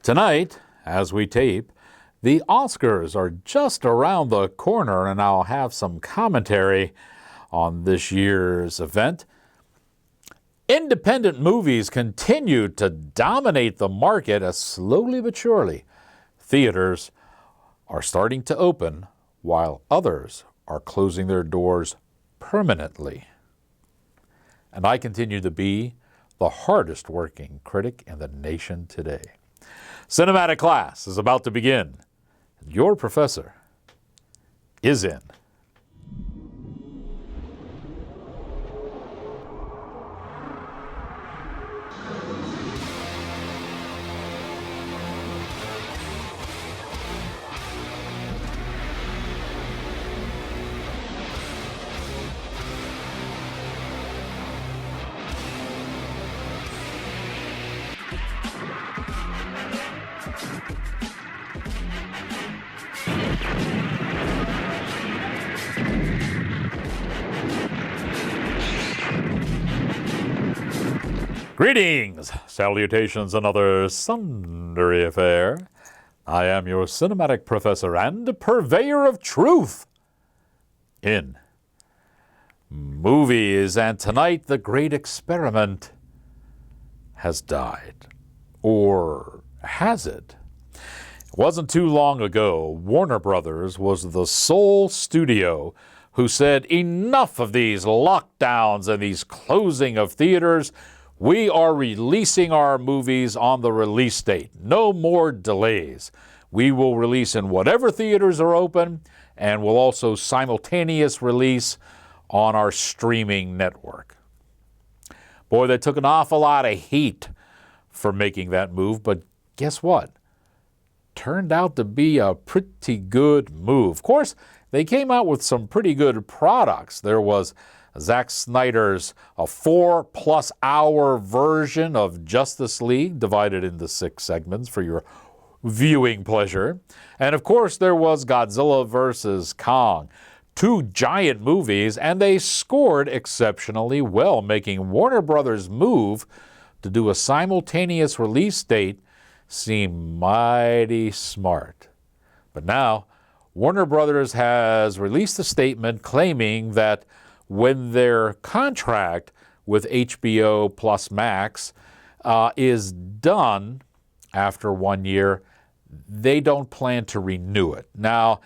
Tonight, as we tape, the Oscars are just around the corner, and I'll have some commentary on this year's event. Independent movies continue to dominate the market as slowly but surely theaters are starting to open while others are closing their doors permanently. And I continue to be the hardest working critic in the nation today. Cinematic class is about to begin. Your professor is in. Greetings, salutations, and other sundry affair. I am your cinematic professor and purveyor of truth in movies. And tonight, the great experiment has died. Or has it? It wasn't too long ago, Warner Brothers was the sole studio who said, enough of these lockdowns and these closing of theaters. We are releasing our movies on the release date. No more delays. We will release in whatever theaters are open, and we'll also simultaneous release on our streaming network. Boy, they took an awful lot of heat for making that move, but guess what? Turned out to be a pretty good move. Of course, they came out with some pretty good products. There was Zack Snyder's a 4+ hour version of Justice League divided into 6 segments for your viewing pleasure. And of course, there was Godzilla vs. Kong. 2 giant movies, and they scored exceptionally well, making Warner Brothers' move to do a simultaneous release date seem mighty smart. But now, Warner Brothers has released a statement claiming that when their contract with HBO plus Max is done after 1 year, they don't plan to renew it. Now,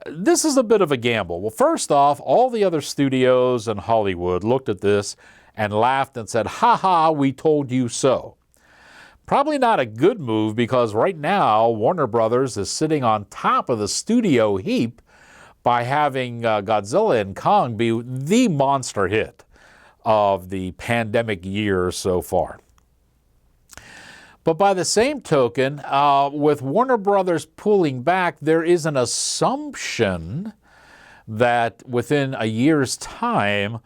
this is a bit of a gamble. Well, first off, all the other studios in Hollywood looked at this and laughed and said, ha ha, we told you so. Probably not a good move, because right now Warner Brothers is sitting on top of the studio heap by having Godzilla and Kong be the monster hit of the pandemic year so far. But by the same token, with Warner Brothers pulling back, there is an assumption that within a year's time,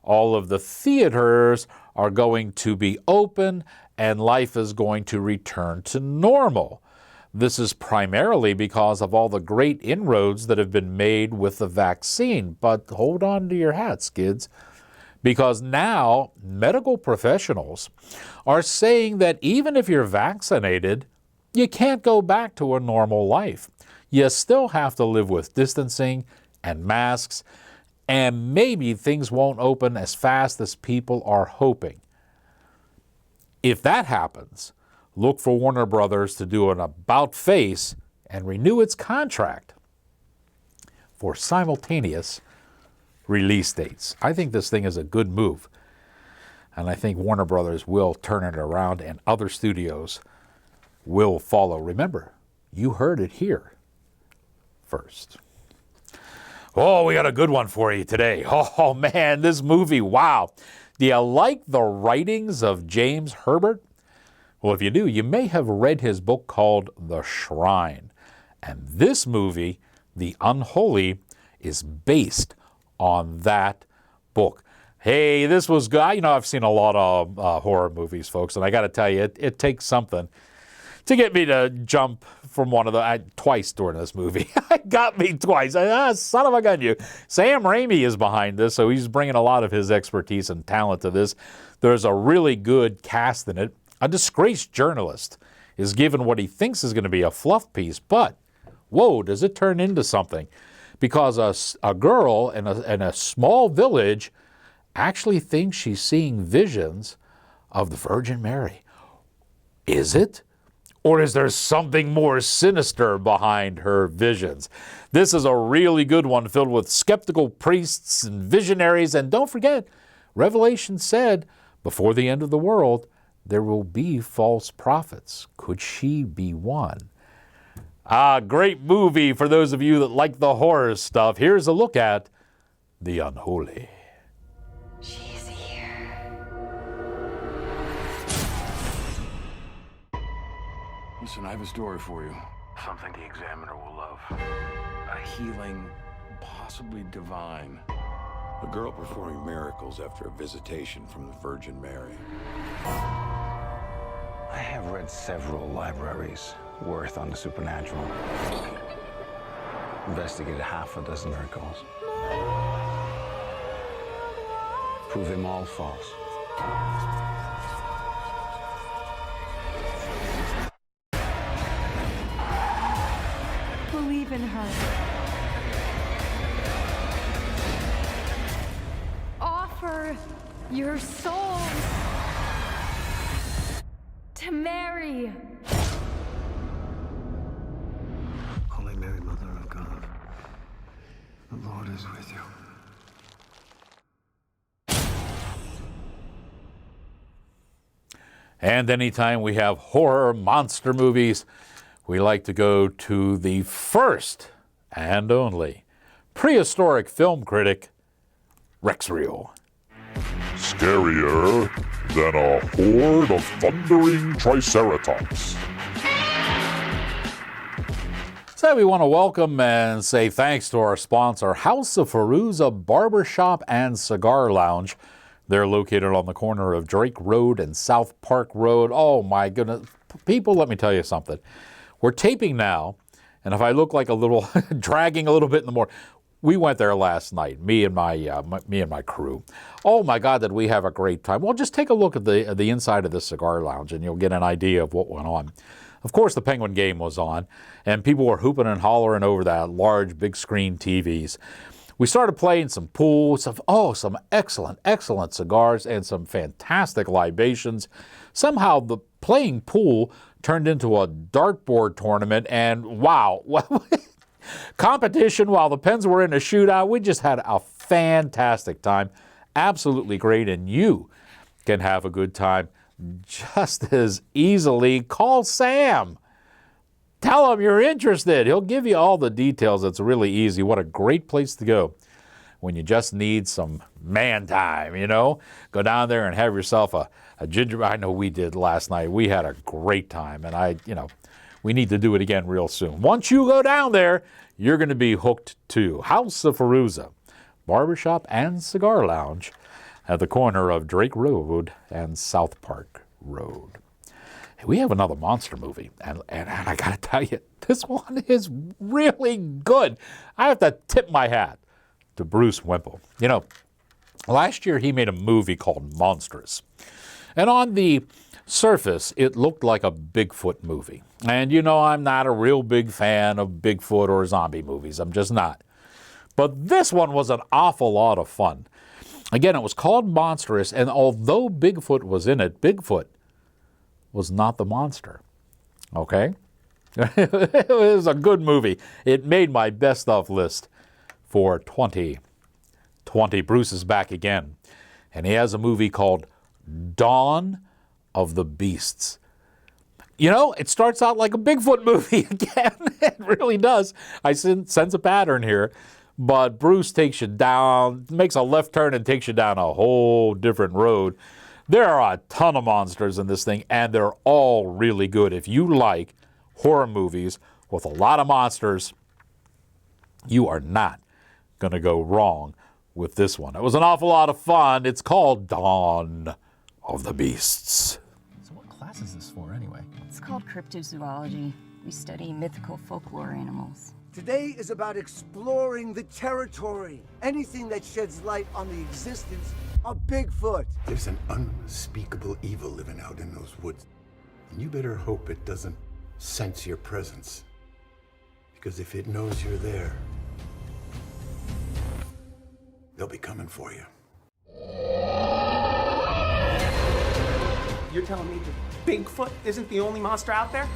all of the theaters are going to be open and life is going to return to normal. This is primarily because of all the great inroads that have been made with the vaccine. But hold on to your hats, kids, because now medical professionals are saying that even if you're vaccinated, you can't go back to a normal life. You still have to live with distancing and masks, and maybe things won't open as fast as people are hoping. If that happens, look for Warner Brothers to do an about-face and renew its contract for simultaneous release dates. I think this thing is a good move, and I think Warner Brothers will turn it around and other studios will follow. Remember, you heard it here first. Oh, we got a good one for you today. Oh man, this movie, wow. Do you like the writings of James Herbert? Well, if you do, you may have read his book called The Shrine. And this movie, The Unholy, is based on that book. Hey, this was good. You know, I've seen a lot of horror movies, folks, and I got to tell you, it takes something to get me to jump from one of the, twice during this movie. It got me twice. Son of a gun, you. Sam Raimi is behind this, so he's bringing a lot of his expertise and talent to this. There's a really good cast in it. A disgraced journalist is given what he thinks is going to be a fluff piece, but whoa, does it turn into something? Because a girl in a small village actually thinks she's seeing visions of the Virgin Mary. Is it? Or is there something more sinister behind her visions? This is a really good one, filled with skeptical priests and visionaries. And don't forget, Revelation said, before the end of the world, there will be false prophets. Could she be one? Great movie for those of you that like the horror stuff. Here's a look at The Unholy. She's here. Listen, I have a story for you. Something the Examiner will love. A healing, possibly divine. A girl performing miracles after a visitation from the Virgin Mary. I have read several libraries worth on the supernatural. Investigated half a dozen miracles. Prove them all false. Believe in her. Offer your souls to Mary. Holy Mary, Mother of God, the Lord is with you. And anytime we have horror monster movies, we like to go to the first and only prehistoric film critic, Rex Reel. Scarier than a horde of thundering triceratops. So we want to welcome and say thanks to our sponsor, House of Fairuza Barbershop and Cigar Lounge. They're located on the corner of Drake Road and South Park Road. Oh my goodness. People, let me tell you something. We're taping now, and if I look like a little, dragging a little bit in the morning, we went there last night, me and my crew. Oh my God, did we have a great time. Well, just take a look at the inside of this cigar lounge, and you'll get an idea of what went on. Of course, the Penguin game was on, and people were hooping and hollering over that large, big screen TVs. We started playing some pool, some excellent cigars and some fantastic libations. Somehow the playing pool turned into a dartboard tournament, and wow, competition while the Pens were in a shootout. We just had a fantastic time, absolutely great, and you can have a good time just as easily. Call Sam. Tell him you're interested. He'll give you all the details. It's really easy. What a great place to go when you just need some man time, you know? Go down there and have yourself a ginger. I know we did last night. We had a great time, and we need to do it again real soon. Once you go down there, you're going to be hooked too. House of Fairuza Barbershop and Cigar Lounge at the corner of Drake Road and South Park Road. We have another monster movie, and I got to tell you, this one is really good. I have to tip my hat to Bruce Wemple. You know, last year he made a movie called Monstrous, and on the surface, it looked like a Bigfoot movie. And you know, I'm not a real big fan of Bigfoot or zombie movies. I'm just not. But this one was an awful lot of fun. Again, it was called Monstrous, and although Bigfoot was in it, Bigfoot was not the monster. Okay? It was a good movie. It made my best of list for 2020. Bruce is back again, and he has a movie called Dawn of the Beasts. You know, it starts out like a Bigfoot movie again. It really does. I sense a pattern here. But Bruce takes you down, makes a left turn and takes you down a whole different road. There are a ton of monsters in this thing, and they're all really good. If you like horror movies with a lot of monsters, you are not going to go wrong with this one. It was an awful lot of fun. It's called Dawn of the Beasts. So what class is this for anyway? It's called cryptozoology. We study mythical folklore animals. Today is about exploring the territory. Anything that sheds light on the existence of Bigfoot. There's an unspeakable evil living out in those woods. You better hope it doesn't sense your presence. Because if it knows you're there, they'll be coming for you. You're telling me that Bigfoot isn't the only monster out there?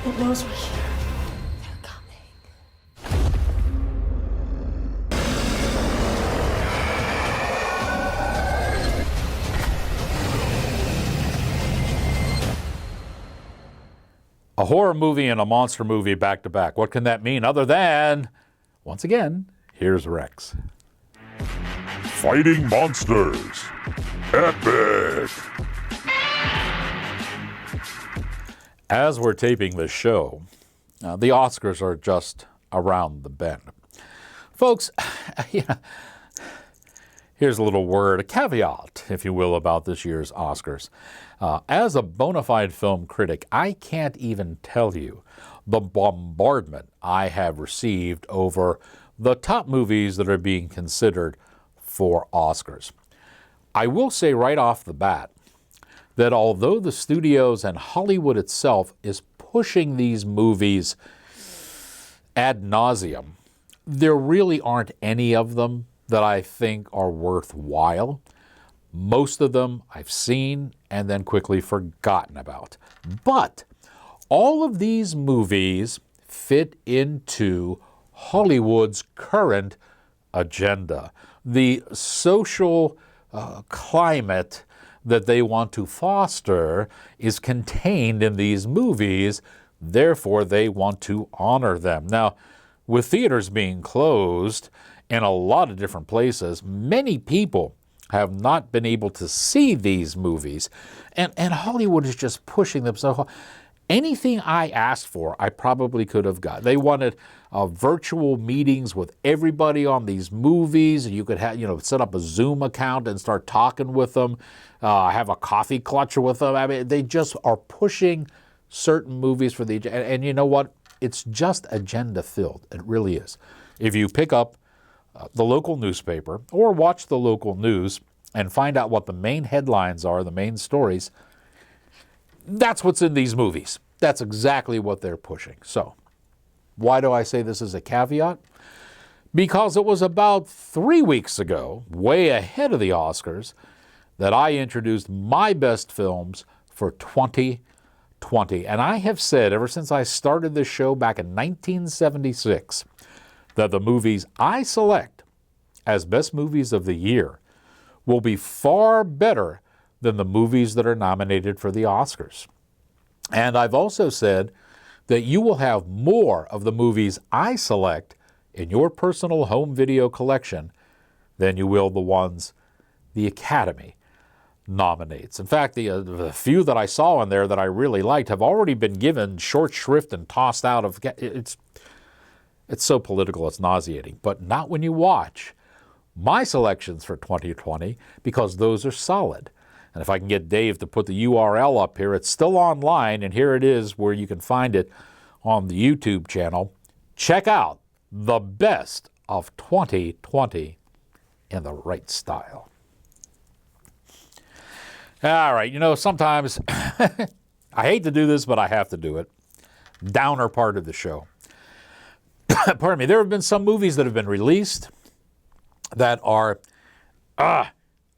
It knows we're here. A horror movie and a monster movie back to back. What can that mean other than, once again, here's Rex. Fighting monsters. Epic. As we're taping this show, the Oscars are just around the bend. Folks, here's a little word, a caveat, if you will, about this year's Oscars. As a bona fide film critic, I can't even tell you the bombardment I have received over the top movies that are being considered for Oscars. I will say right off the bat that although the studios and Hollywood itself is pushing these movies ad nauseum, there really aren't any of them that I think are worthwhile. Most of them I've seen and then quickly forgotten about. But all of these movies fit into Hollywood's current agenda. The social climate that they want to foster is contained in these movies, therefore they want to honor them. Now, with theaters being closed in a lot of different places, many people have not been able to see these movies, and Hollywood is just pushing them so hard. Anything I asked for, I probably could have got. They wanted virtual meetings with everybody on these movies. You could have, set up a Zoom account and start talking with them, have a coffee clutch with them. I mean, they just are pushing certain movies for the, and you know what? It's just agenda filled. It really is. If you pick up the local newspaper or watch the local news and find out what the main headlines are, the main stories, that's what's in these movies. That's exactly what they're pushing. So, why do I say this is a caveat? Because it was about 3 weeks ago, way ahead of the Oscars, that I introduced my best films for 2020. And I have said ever since I started this show back in 1976 that the movies I select as best movies of the year will be far better than the movies that are nominated for the Oscars. And I've also said that you will have more of the movies I select in your personal home video collection than you will the ones the Academy nominates. In fact, the few that I saw in there that I really liked have already been given short shrift and tossed out of... It's so political, it's nauseating. But not when you watch my selections for 2020, because those are solid. And if I can get Dave to put the URL up here, it's still online, and here it is where you can find it on the YouTube channel. Check out the best of 2020 in the right style. All right, sometimes I hate to do this, but I have to do it. Downer part of the show. Pardon me, there have been some movies that have been released that are,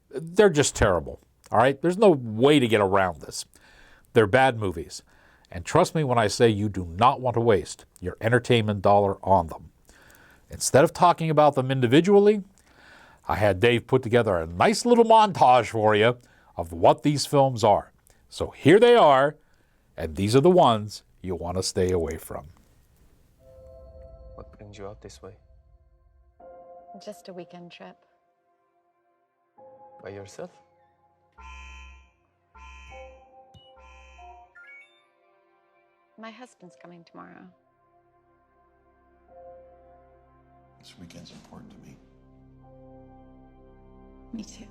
they're just terrible. All right? There's no way to get around this. They're bad movies. And trust me when I say you do not want to waste your entertainment dollar on them. Instead of talking about them individually, I had Dave put together a nice little montage for you of what these films are. So here they are, and these are the ones you want to stay away from. What brings you out this way? Just a weekend trip. By yourself? My husband's coming tomorrow. This weekend's important to me. Me too.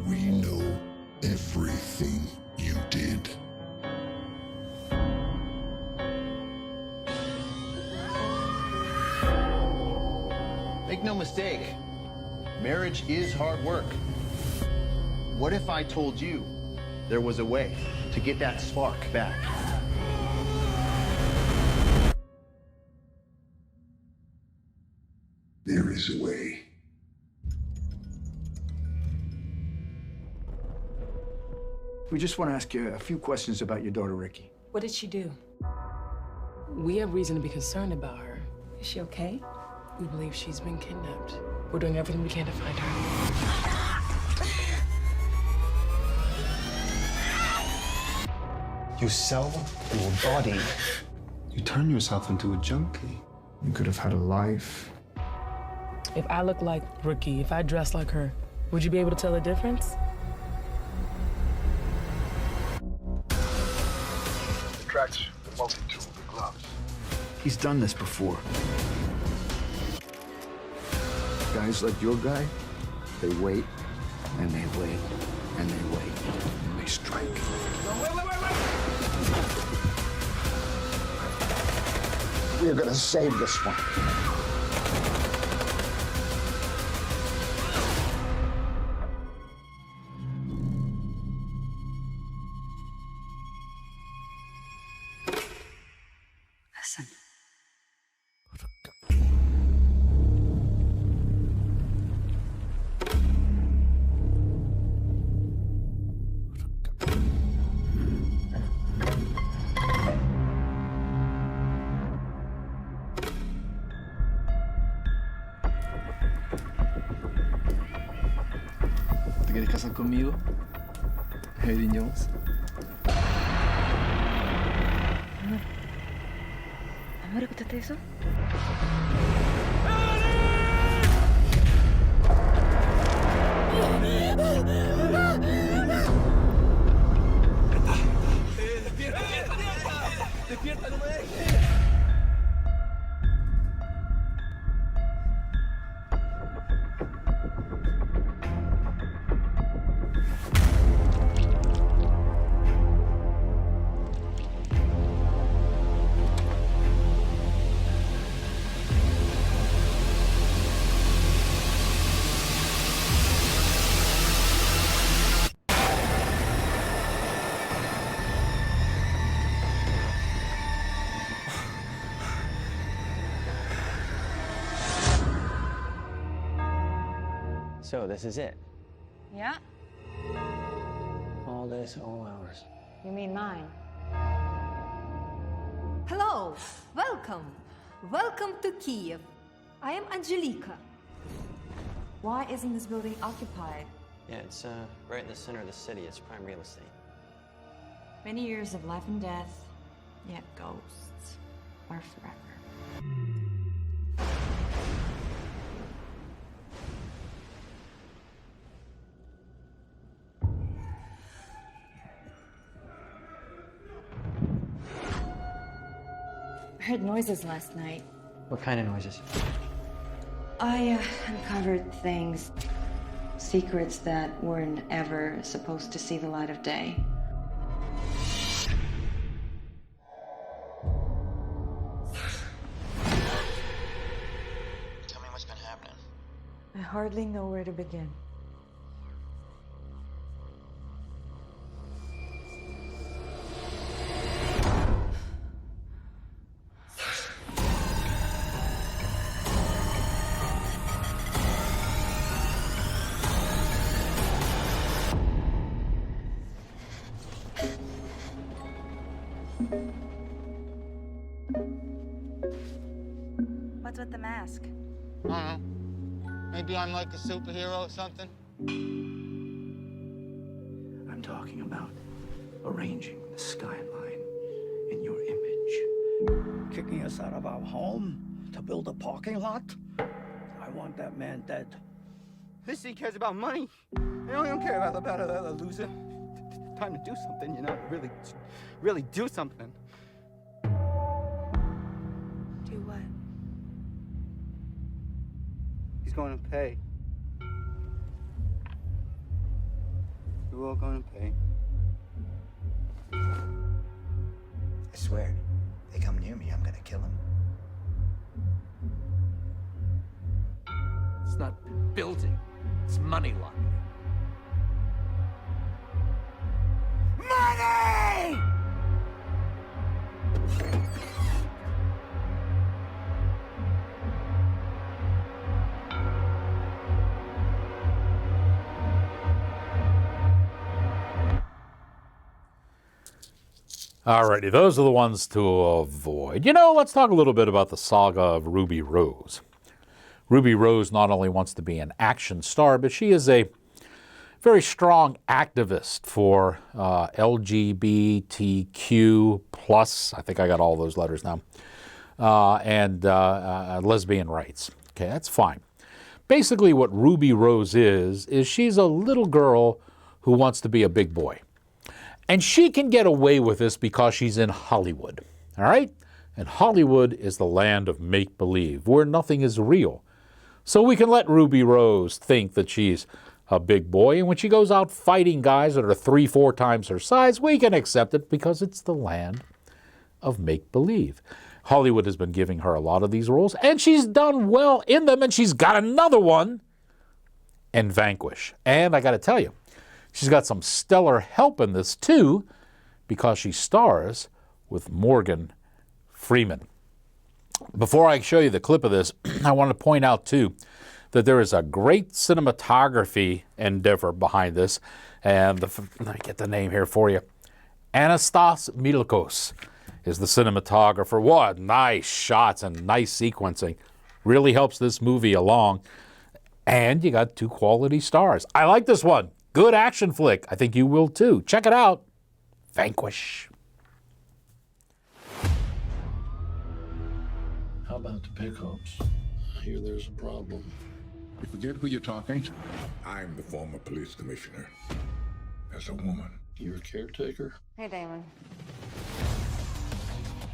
We know everything you did. Make no mistake, marriage is hard work. What if I told you there was a way to get that spark back? There is a way. We just want to ask you a few questions about your daughter, Ricky. What did she do? We have reason to be concerned about her. Is she okay? We believe she's been kidnapped. We're doing everything we can to find her. You sell your body. You turn yourself into a junkie. You could have had a life. If I look like Ricky, if I dress like her, would you be able to tell the difference? The tracks, the multi-tool, the gloves. He's done this before. Guys like your guy, they wait, and they wait, and they wait, and they strike. We're gonna save this one. Listen. ¿Te quieres casar conmigo? Heidi Jones. Amor, ¿escuchaste eso? ¡Despierta, no me dejes! So this is it. Yeah? All this, all hours. You mean mine? Hello, welcome. Welcome to Kiev. I am Angelika. Why isn't this building occupied? Yeah, it's right in the center of the city. It's prime real estate. Many years of life and death, yet ghosts are forever. I heard noises last night. What kind of noises? I uncovered things, secrets that weren't ever supposed to see the light of day. Tell me what's been happening. I hardly know where to begin. What's with the mask? I don't know. Maybe I'm like a superhero or something. I'm talking about arranging the skyline in your image. Kicking us out of our home to build a parking lot? I want that man dead. This city cares about money. They don't care about a loser. Time to do something, you know, really do something. Do what? He's going to pay. You're all gonna pay. I swear, they come near me, I'm gonna kill them. It's not building, it's money laundering. Money! Alrighty, those are the ones to avoid. You know, let's talk a little bit about the saga of Ruby Rose. Ruby Rose not only wants to be an action star, but she is a very strong activist for LGBTQ plus, I think I got all those letters now, and lesbian rights. Okay, that's fine. Basically what Ruby Rose is she's a little girl who wants to be a big boy. And she can get away with this because she's in Hollywood, all right? And Hollywood is the land of make-believe, where nothing is real. So we can let Ruby Rose think that she's a big boy, and when she goes out fighting guys that are 3-4 times her size, we can accept it because it's the land of make-believe. Hollywood has been giving her a lot of these roles, and she's done well in them, and she's got another one in Vanquish. And I got to tell you, she's got some stellar help in this, too, because she stars with Morgan Freeman. Before I show you the clip of this, I want to point out, too, that there is a great cinematography endeavor behind this. And let me get the name here for you. Anastas Milkos is the cinematographer. What nice shots and nice sequencing. Really helps this movie along. And you got 2 quality stars. I like this one. Good action flick. I think you will too. Check it out. Vanquish. How about the pickups? I hear there's a problem. You forget who you're talking to? I'm the former police commissioner. As a woman. You're a caretaker? Hey, Damon.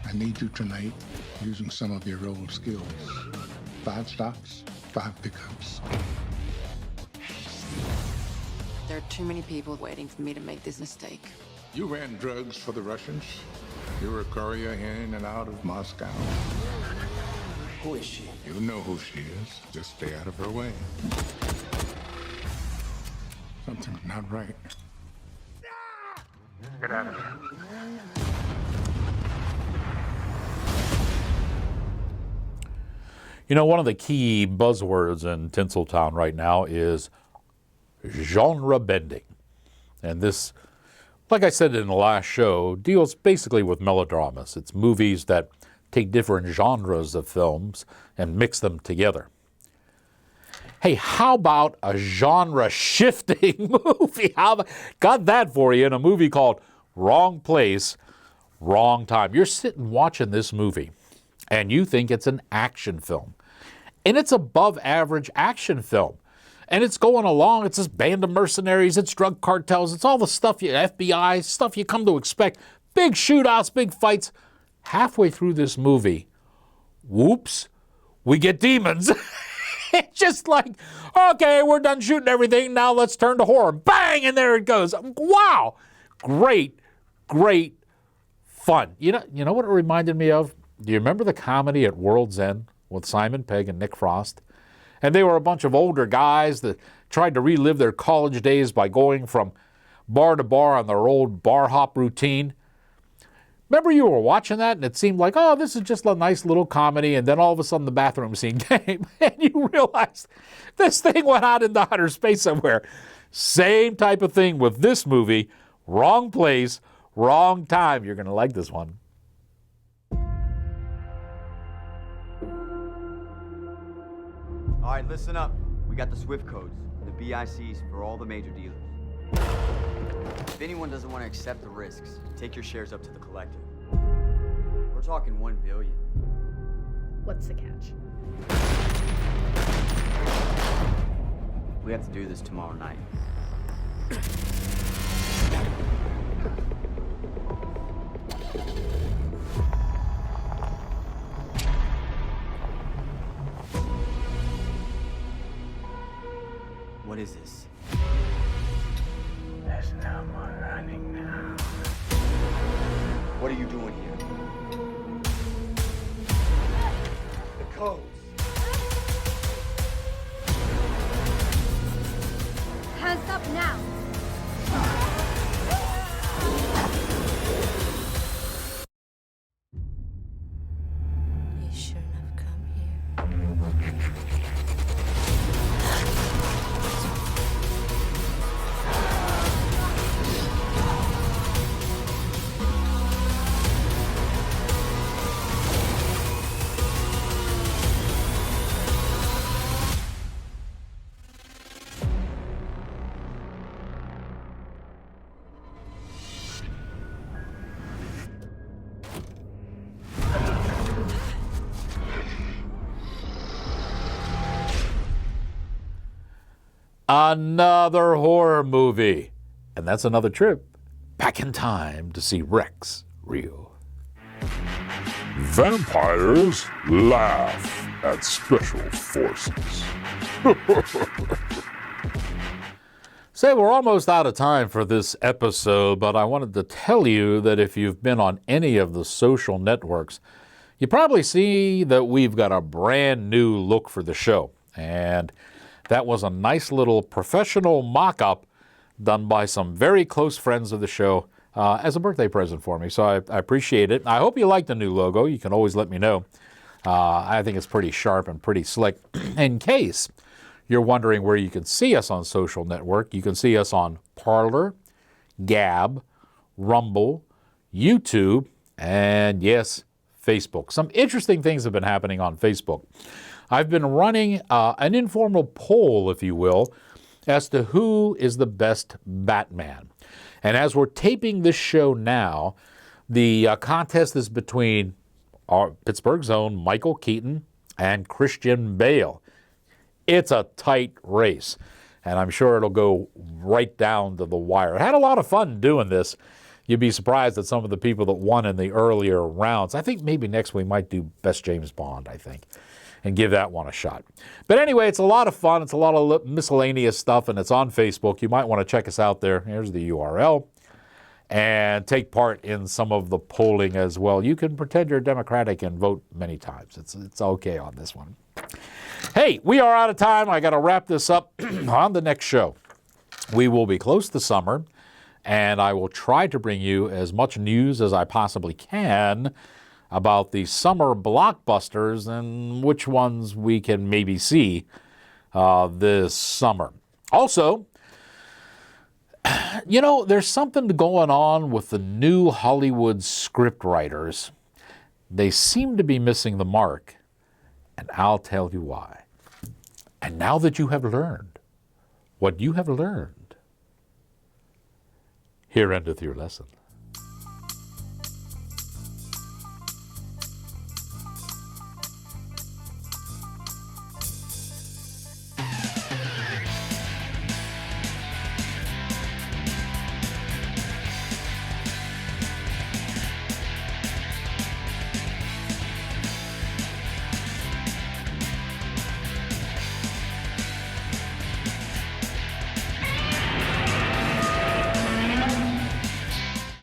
I need you tonight using some of your old skills. 5 stops, 5 pickups. There are too many people waiting for me to make this mistake. You ran drugs for the Russians. You were a courier in and out of Moscow. Who is she? You know who she is. Just stay out of her way. Something's not right. Get out of here. You know, one of the key buzzwords in Tinseltown right now is genre bending. And this, like I said in the last show, deals basically with melodramas. It's movies that take different genres of films and mix them together. Hey, how about a genre-shifting movie? Got that for you in a movie called Wrong Place, Wrong Time. You're sitting watching this movie, and you think it's an action film. And it's above-average action film. And it's going along. It's this band of mercenaries. It's drug cartels. It's all the stuff, FBI, stuff you come to expect. Big shootouts, big fights. Halfway through this movie, whoops, we get demons. It's just like, okay, we're done shooting everything. Now let's turn to horror. Bang, and there it goes. Wow, great fun. You know what it reminded me of? Do you remember the comedy at World's End with Simon Pegg and Nick Frost? And they were a bunch of older guys that tried to relive their college days by going from bar to bar on their old bar hop routine. Remember you were watching that and it seemed like, oh, this is just a nice little comedy, and then all of a sudden the bathroom scene came and you realized this thing went out into outer space somewhere. Same type of thing with this movie. Wrong place, wrong time. You're going to like this one. All right, listen up. We got the SWIFT codes, the BICs for all the major dealers. If anyone doesn't want to accept the risks, take your shares up to the collective. We're talking $1 billion. What's the catch? We have to do this tomorrow night. What is this? This Someone running now. What are you doing here? The codes. Hands up now! You shouldn't have come here. Another horror movie. And that's another trip back in time to see Rex Rio. Vampires laugh at special forces. Say, we're almost out of time for this episode, but I wanted to tell you that if you've been on any of the social networks, you probably see that we've got a brand new look for the show. And that was a nice little professional mock-up done by some very close friends of the show as a birthday present for me. So I appreciate it. I hope you like the new logo. You can always let me know. I think it's pretty sharp and pretty slick. In case you're wondering where you can see us on social network, you can see us on Parler, Gab, Rumble, YouTube, and yes, Facebook. Some interesting things have been happening on Facebook. I've been running an informal poll, if you will, as to who is the best Batman. And as we're taping this show now, the contest is between our Pittsburgh's own Michael Keaton and Christian Bale. It's a tight race, and I'm sure it'll go right down to the wire. I had a lot of fun doing this. You'd be surprised at some of the people that won in the earlier rounds. I think maybe next we might do Best James Bond, I think, and give that one a shot. But anyway, it's a lot of fun. It's a lot of miscellaneous stuff, and it's on Facebook. You might want to check us out there. Here's the URL. And take part in some of the polling as well. You can pretend you're Democratic and vote many times. It's okay on this one. Hey, we are out of time. I got to wrap this up on the next show. We will be close to summer, and I will try to bring you as much news as I possibly can about the summer blockbusters and which ones we can maybe see this summer. Also, you know, there's something going on with the new Hollywood scriptwriters. They seem to be missing the mark, and I'll tell you why. And now that you have learned what you have learned, here endeth your lesson.